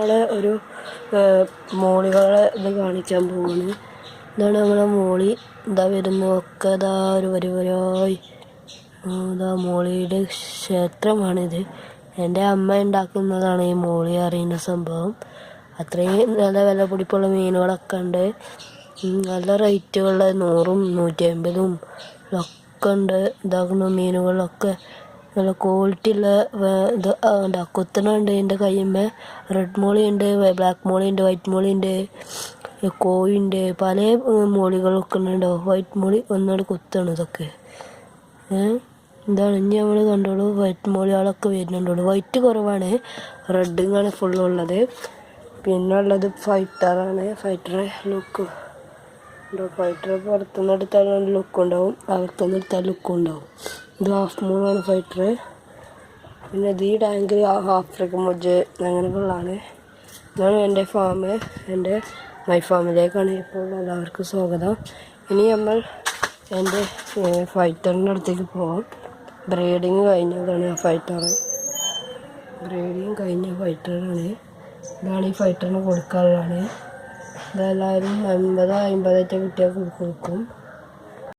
നമ്മളെ ഒരു മോളികളെ ഇത് കാണിക്കാൻ പോവാണ്. ഇതാണ് നമ്മളെ മോളി. ഇതാ വരുന്നു ഒക്കെ ഇതാ ഒരു വരിവരായി. ഇതാ മോളിയുടെ ക്ഷേത്രമാണിത്. എൻ്റെ അമ്മ ഉണ്ടാക്കുന്നതാണ് ഈ മോളി അറിയുന്ന സംഭവം. അത്രയും നല്ല വില പിടിപ്പുള്ള മീനുകളൊക്കെ ഉണ്ട്. നല്ല റേറ്റുള്ള 100ഉം 150ഉം ഒക്കെ ഉണ്ട്. ഇതാക്കുന്ന മീനുകളൊക്കെ നല്ല ക്വാളിറ്റി ഉള്ള ഇത് കുത്തണുണ്ട്. എൻ്റെ കയ്യുമ്മേ റെഡ് മോളി ഉണ്ട്, ബ്ലാക്ക് മോളി ഉണ്ട്, വൈറ്റ് മോളി ഉണ്ട്, കോഴി ഉണ്ട്, പല മോളികളൊക്കെ ഉണ്ടോ. വൈറ്റ് മോളി ഒന്നുകൂടെ കുത്താണ് ഇതൊക്കെ. എന്താണ് ഇനി നമ്മൾ കണ്ടോളൂ. വൈറ്റ് മോളികളൊക്കെ വരുന്നുണ്ടോളൂ. വൈറ്റ് കുറവാണ്, റെഡിങ്ങാണ് ഫുള്ളുള്ളത്. പിന്നെ ഉള്ളത് ഫൈറ്ററാണ്. ഫൈറ്ററെ ലുക്ക് ഉണ്ടോ. ഫൈറ്റർ പുറത്തുനിന്ന് എടുത്താൽ ലുക്ക് ഉണ്ടാവും, അകത്തുനിന്ന് എടുത്താൽ ലുക്കും ഉണ്ടാവും. ഇത് ഹാഫ് മൂണാണ് ഫൈറ്റർ. പിന്നെ ഇത് ഈ ടാങ്കിൽ ആഫ്രിക്കൻ മുജ്ജ് അങ്ങനെയുള്ളതാണ്. ഇതാണ് എൻ്റെ ഫാം. എൻ്റെ മൈ ഫാമിലേക്കാണ് ഇപ്പോൾ എല്ലാവർക്കും സ്വാഗതം. ഇനി നമ്മൾ എൻ്റെ ഫൈറ്ററിൻ്റെ അടുത്തേക്ക് പോകാം. ബ്രീഡിങ് കഴിഞ്ഞതാണ് ഫൈറ്റർ. ബ്രീഡിങ് കഴിഞ്ഞ ഫൈറ്ററാണ്. ഇതാണ് ഈ ഫൈറ്ററിന് കൊടുക്കാനുള്ളതാണ്. ഇതെല്ലാവരും 50-50 കുട്ടികൾക്ക് കൊടുക്കും.